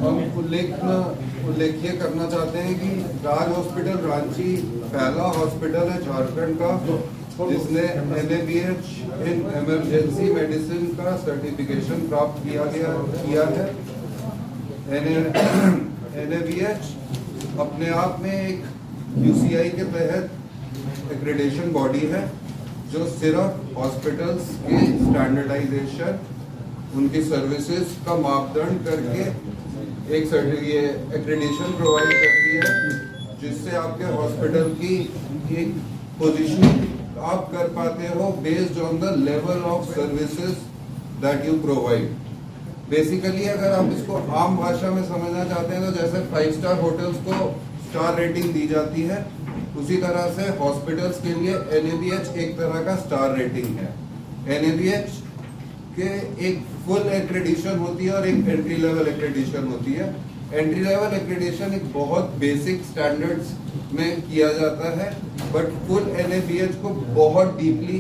हम उल्लेखीय करना चाहते हैं कि राज हॉस्पिटल रांची पहला हॉस्पिटल है झारखंड का जिसने NABH इन इमरजेंसी मेडिसिन का सर्टिफिकेशन प्राप्त किया है। NABH अपने आप में एक UCI के तहत एक्रेडिटेशन बॉडी है जो सिर्फ हॉस्पिटल्स के स्टैंडर्डाइजेशन, उनकी सर्विसेज का मापदंड करके एक एक्रेडिटेशन प्रोवाइड करती है, जिससे आपके हॉस्पिटल की एक पोजीशनिंग आप कर पाते हो based on the level of services that you provide. Basically अगर आप इसको आम भाषा में समझना चाहते हैं तो जैसे 5 स्टार होटल्स को स्टार रेटिंग दी जाती है, उसी तरह से हॉस्पिटल्स के लिए NABH एक तरह का स्टार रेटिंग है। NABH के एक फुल एक्रेडिशन होती है और एक एंट्री लेवल एक्रेडिशन होती है। एंट्री लेवल एक्रेडिशन एक बहुत बेसिक स्टैंडर्ड्स में किया जाता है, बट फुल NABH को बहुत डीपली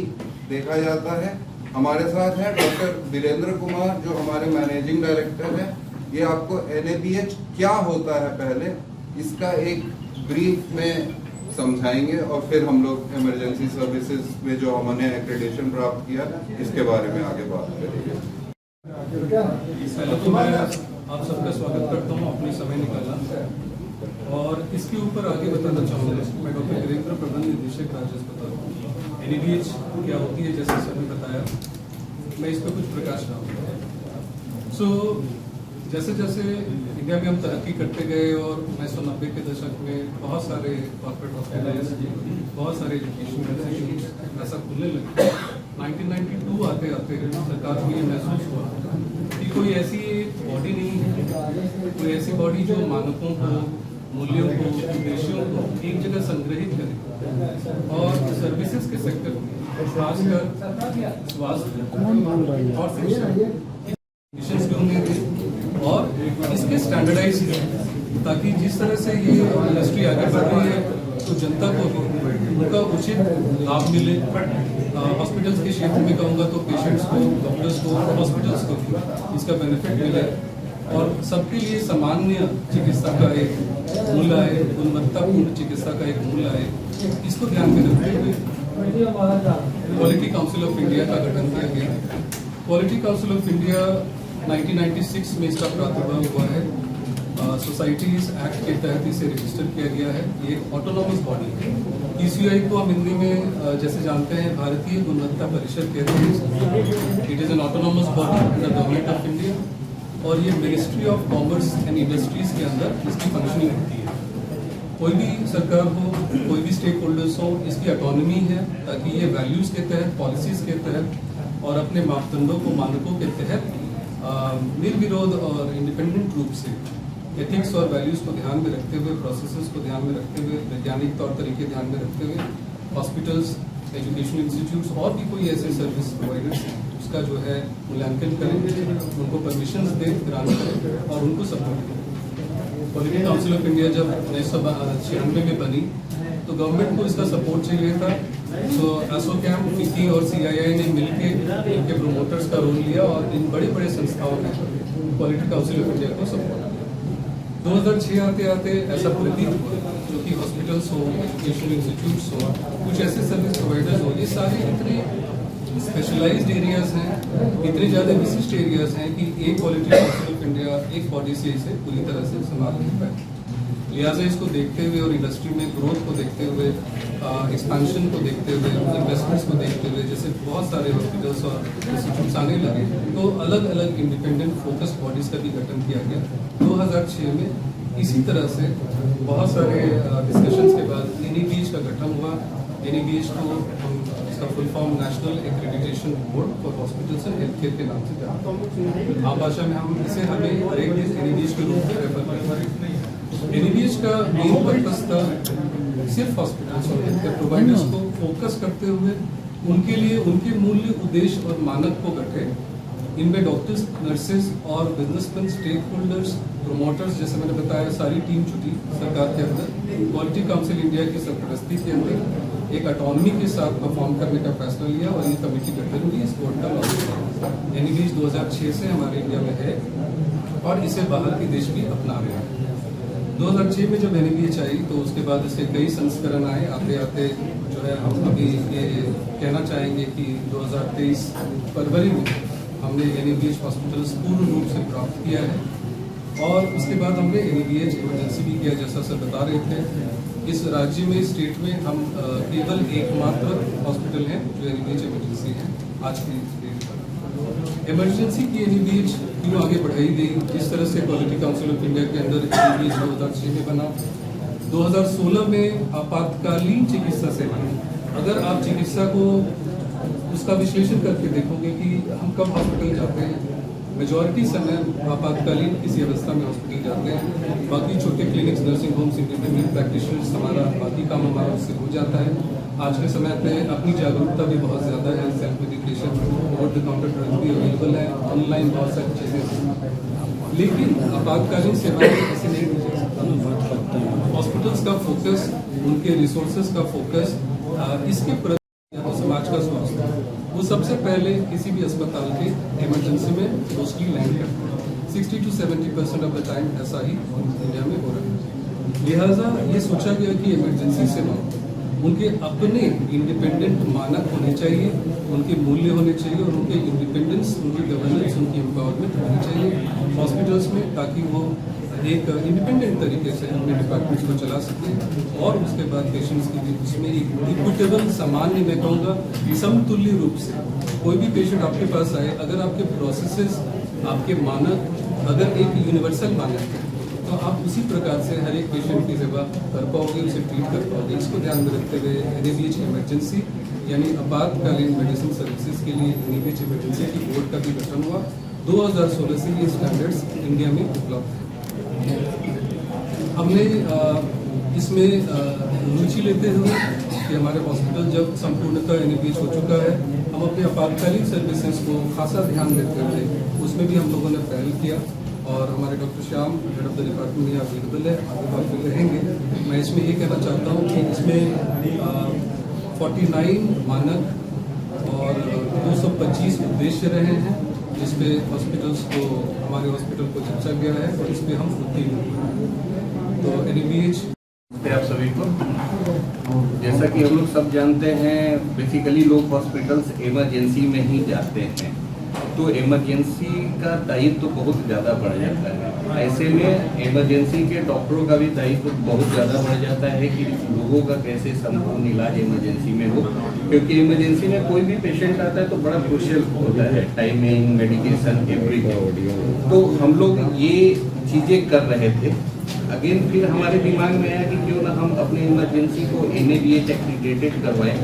देखा जाता है। हमारे साथ है डॉक्टर वीरेंद्र कुमार जो हमारे मैनेजिंग डायरेक्टर हैं। ये आपको NABH क्या होता है पहले इसका एक ब्रीफ में समझाएंगे और फिर हम लोग इमरजेंसी सर्विसेज में जो हमने एक्रेडिटेशन प्राप्त किया इसके बारे में आगे बात करेंगे। पहले तो मैं आप सबका स्वागत करता हूँ अपनी समय निकालना, और इसके ऊपर आगे बताना चाहूँगा। मैं डॉक्टर वीरेंद्र, प्रबंध निदेशक राज्य अस्पताल। NABH क्या होती है जैसे सर ने बताया, मैं इस पर कुछ प्रकाश डालूंगा। जैसे जैसे इंडिया में हम तरक्की करते गए और 1990 के दशक में बहुत सारे कॉर्पोरेट हॉस्पिटल्स, बहुत सारे एजुकेशन इंस्टीट्यूट ऐसा खुलने लगे। 1992 आते आते सरकार को ये महसूस हुआ कि कोई ऐसी बॉडी नहीं है, कोई ऐसी बॉडी जो मानकों को, मूल्यों को, उद्देश्यों को एक जगह संग्रहित करे और सर्विसेज के सेक्टर में खासकर स्वास्थ्य और शिक्षा और इसके स्टैंडर्डाइज, ताकि जिस तरह से ये इंडस्ट्री आगे बढ़ रही है तो जनता को भी उनका उचित लाभ मिले। हॉस्पिटल्स के क्षेत्र में कहूँगा तो पेशेंट्स को, डॉक्टर्स को, हॉस्पिटल्स को भी इसका बेनिफिट मिले और सबके लिए सामान्य चिकित्सा का एक मूल्य आए, गुणवत्तापूर्ण चिकित्सा का एक मूल्य आए, इसको ध्यान में रखते हुए क्वालिटी काउंसिल ऑफ इंडिया का गठन किया गया। क्वालिटी काउंसिल ऑफ इंडिया 1996 में इसका प्रादुर्भाव हुआ है। सोसाइटीज एक्ट के तहत इसे रजिस्टर किया गया है। ये एक ऑटोनॉमस बॉडी है। PCI को हम हिंदी में जैसे जानते हैं भारतीय गुणवत्ता परिषद कहते हैं। It is an autonomous body under government of India और ये ministry of commerce and industries के अंदर इसकी फंक्शनिंग होती है। कोई भी सरकार हो, कोई भी स्टेक होल्डर्स हो, इसकी ऑटोनॉमी है ताकि ये वैल्यूज के तहत, पॉलिसीज के तहत और अपने मापदंडों को, मानकों के तहत निर्विरोध और इंडिपेंडेंट रूप से एथिक्स और वैल्यूज को ध्यान में रखते हुए, प्रोसेसेस को ध्यान में रखते हुए, वैज्ञानिक तौर तरीके ध्यान में रखते हुए हॉस्पिटल्स, एजुकेशनल इंस्टीट्यूट्स और भी कोई ऐसे सर्विस प्रोवाइडर्स उसका जो है मूल्यांकन करें, उनको परमिशन दें, ग्रांट करें और उनको सपोर्ट करें। क्वालिटी काउंसिल ऑफ इंडिया जब 1996 में बनी तो गवर्नमेंट को इसका सपोर्ट चाहिए था। तो ASSOCHAM, FICCI और CII ने मिलकर इनके प्रोमोटर्स का रोल लिया और इन बड़े बड़े संस्थाओं ने क्वालिटी काउंसिल ऑफ इंडिया को सपोर्ट किया। 2006 आते आते ऐसा प्रतीत हुआ जो कि हॉस्पिटल्स हो, एजुकेशनल इंस्टीट्यूट्स हो, कुछ ऐसे सर्विस प्रोवाइडर्स हो, ये सारे इतने स्पेशलाइज्ड एरियाज हैं, इतने ज़्यादा विशिष्ट एरियाज हैं कि एक क्वालिटी काउंसिल ऑफ इंडिया एक बॉडी से इसे पूरी तरह से संभाल नहीं पाए। लिहाजा इसको देखते हुए और इंडस्ट्री में ग्रोथ को देखते हुए, एक्सपेंशन को देखते हुए, इन्वेस्टमेंट्स को देखते हुए, जैसे बहुत सारे हॉस्पिटल्स और इंस्टीट्यूट्स आने लगे तो अलग अलग इंडिपेंडेंट फोकस बॉडीज का भी गठन किया गया। 2006 में इसी तरह से बहुत सारे डिस्कशंस के बाद NABH का गठन हुआ। NABH को हम इसका full form national accreditation board for hospitals and health care के नाम से जानते हैं। आम भाषा में हम इसे हमें हर एक दिन NABH के रूप में रेफर करते हैं। NABH का मेन पर्पस था सिर्फ हॉस्पिटल्स और हेल्थ केयर प्रोवाइडर्स को फोकस करते हुए उनके लिए उनके मूल्य, उद्देश्य और मानक को गठे। इनमें डॉक्टर्स, नर्सेज और बिजनेसमैन, स्टेक होल्डर्स, प्रोमोटर्स, जैसे मैंने बताया, सारी टीम जुटी सरकार के अंदर। क्वालिटी काउंसिल इंडिया की सरपरस्ती के अंदर एक ऑटोनॉमी के साथ परफॉर्म करने का फैसला लिया और ये कमेटी गठन हुई, इस बोर्ड का लॉन्च किया। NABH 2006 से हमारे इंडिया में है और इसे बाहर के देश भी अपना रहे हैं। 2006 में जब NABH आई तो उसके बाद इसके कई संस्करण आए। आते आते जो है हम अभी ये कहना चाहेंगे कि 2023 फरवरी में हमने NABH हॉस्पिटल्स पूर्ण रूप से प्राप्त किया है, और उसके बाद हमने NABH इमरजेंसी भी किया, जैसा सर बता रहे थे। इस राज्य में, स्टेट में हम केवल एकमात्र हॉस्पिटल हैं जो NABH इमरजेंसी है आज की डेट पर। इमरजेंसी की NABH क्यों आगे बढ़ाई गई, जिस तरह से क्वालिटी काउंसिल ऑफ इंडिया के अंदर NABH 2006 में बना, 2016 में आपातकालीन चिकित्सा सेवाएं। अगर आप चिकित्सा को उसका विश्लेषण करके देखोगे कि हम कब हॉस्पिटल जाते हैं, मेजॉरिटी समय आपातकालीन किसी अवस्था में हॉस्पिटल जाते हैं। बाकी छोटे clinics, nursing homes, independent practitioners, हमारा बाकी काम हमारा उससे हो जाता है। आज के समय पे अपनी जागरूकता भी बहुत ज़्यादा है, self medication, over the counter drug भी अवेलेबल है, ऑनलाइन बहुत सारी चीज़ें हैं। लेकिन आपातकालीन सेवाएं ऐसे नहीं दी जा सकता। हॉस्पिटल्स का फोकस, उनके रिसोर्सेज का फोकस इसके प्रति समाज का स्वास्थ्य, वो सबसे पहले किसी भी अस्पताल के इमरजेंसी में मोस्टली लैंड करते हैं। 60 to 70% ऑफ द टाइम ऐसा ही इंडिया में हो रहा है। लिहाजा ये सोचा गया कि इमरजेंसी सेवा उनके अपने इंडिपेंडेंट मानक होने चाहिए, उनके मूल्य होने चाहिए, और उनके इंडिपेंडेंस, उनकी गवर्नेंस, उनकी एम्पावरमेंट होनी चाहिए हॉस्पिटल्स में, ताकि वो एक इंडिपेंडेंट तरीके से अपने डिपार्टमेंट्स को चला सकें। और उसके बाद पेशेंट्स की भी उसमें एक इक्विटेबल, सामान्य, मैं कहूँगा समतुल्य रूप से कोई भी पेशेंट आपके पास आए, अगर आपके प्रोसेसेस, आपके मानक अगर एक यूनिवर्सल मानक है, तो आप उसी प्रकार से हर एक पेशेंट की सेवा कर पाओगे, उसे ट्रीट कर पाओगे। इसको ध्यान में रखते हुए NABH इमरजेंसी यानी आपातकालीन मेडिसिन सर्विसेज के लिए NABH इमरजेंसी की बोर्ड का भी गठन हुआ। 2016 से ये स्टैंडर्ड्स इंडिया में उपलब्ध हैं। हमने इसमें रुचि लेते हुए कि हमारे हॉस्पिटल जब संपूर्णतः NABH हो चुका है, हम अपने आपातकालीन सर्विसेज को खासा ध्यान देते हुए उसमें भी हम लोगों ने पहल किया। और हमारे doctor Shyam, head of the department, यहाँ अवेलेबल है, आगे बात में रहेंगे। मैं इसमें ये कहना चाहता हूँ कि इसमें 49 मानक और 225 उद्देश्य रहे हैं, जिस पे हॉस्पिटल्स को, हमारे हॉस्पिटल को जांचा गया है, और इस पे हम उत्तीर्ण हुए। तो NABH आप सभी को, जैसा कि हम लोग सब जानते हैं, बेसिकली लोग हॉस्पिटल्स इमरजेंसी में ही जाते हैं, तो इमरजेंसी का दायित्व तो बहुत ज़्यादा बढ़ जाता है। ऐसे में इमरजेंसी के डॉक्टरों का भी दायित्व तो बहुत ज़्यादा बढ़ जाता है कि लोगों का कैसे संपूर्ण इलाज इमरजेंसी में हो, क्योंकि इमरजेंसी में कोई भी पेशेंट आता है तो बड़ा क्रूशियल होता है, टाइमिंग, मेडिकेशन, एवरीथिंग। तो हम लोग ये चीज़ें कर रहे थे। अगेन फिर हमारे दिमाग में आया कि क्यों ना हम अपने इमरजेंसी को NABH एक्रीडेटेड करवाएं,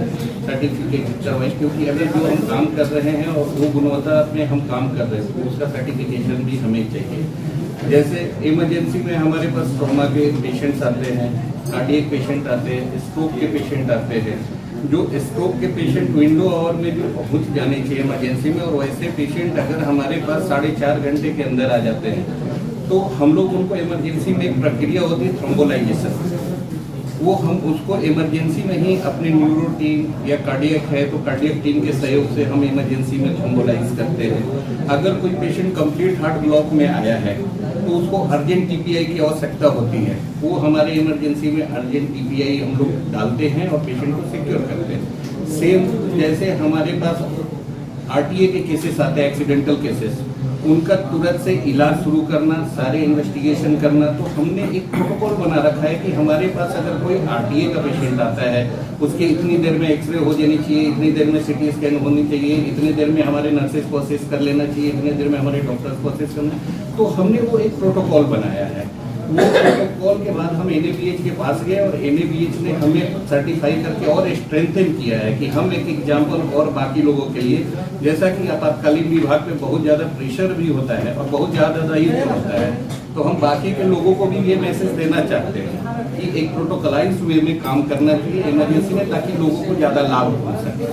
सर्टिफिकेट करवाएं, क्योंकि अगर जो हम काम कर रहे हैं और वो गुणवत्ता में हम काम कर रहे हैं, तो उसका सर्टिफिकेशन भी हमें चाहिए। जैसे इमरजेंसी में हमारे पास ट्रॉमा के पेशेंट्स आते हैं, कार्डियक पेशेंट आते हैं, स्ट्रोक के पेशेंट आते हैं। जो स्ट्रोक के पेशेंट विंडो आवर में भी पहुँच जाने चाहिए इमरजेंसी में, और वैसे पेशेंट अगर हमारे पास 4.5 घंटे के अंदर आ जाते हैं, तो हम लोग उनको इमरजेंसी में एक प्रक्रिया होती है थ्रोम्बोलाइजेशन, वो हम उसको इमरजेंसी में ही अपने न्यूरो टीम या कार्डियक है तो कार्डियक टीम के सहयोग से हम इमरजेंसी में थ्रोम्बोलाइज करते हैं। अगर कोई पेशेंट कंप्लीट हार्ट ब्लॉक में आया है तो उसको अर्जेंट TPI की आवश्यकता होती है, वो हमारे इमरजेंसी में अर्जेंट TPI हम लोग डालते हैं और पेशेंट को सिक्योर करते हैं। सेम जैसे हमारे पास RTA के केसेस आते हैं, एक्सीडेंटल केसेस, उनका तुरंत से इलाज शुरू करना, सारे इन्वेस्टिगेशन करना। तो हमने एक प्रोटोकॉल बना रखा है कि हमारे पास अगर कोई RTA का पेशेंट आता है, उसके इतनी देर में एक्सरे हो जानी चाहिए, इतनी देर में CT स्कैन होनी चाहिए, इतनी देर में हमारे नर्सेज को असेस कर लेना चाहिए, इतनी देर में हमारे डॉक्टर्स को असेस करना। तो हमने वो एक प्रोटोकॉल बनाया है। वो प्रोटोकॉल के बाद हम NABH के पास गए और NABH ने हमें सर्टिफाई करके और स्ट्रेंथन किया है कि हम एक एग्जाम्पल और बाकी लोगों के लिए, जैसा कि आपातकालीन विभाग पे बहुत ज़्यादा प्रेशर भी होता है और बहुत ज़्यादा दायित्व होता है, तो हम बाकी के लोगों को भी ये मैसेज देना चाहते हैं कि एक प्रोटोकॉलाइज वे में काम करना चाहिए इमरजेंसी में, ताकि लोगों को ज़्यादा लाभ हो सके।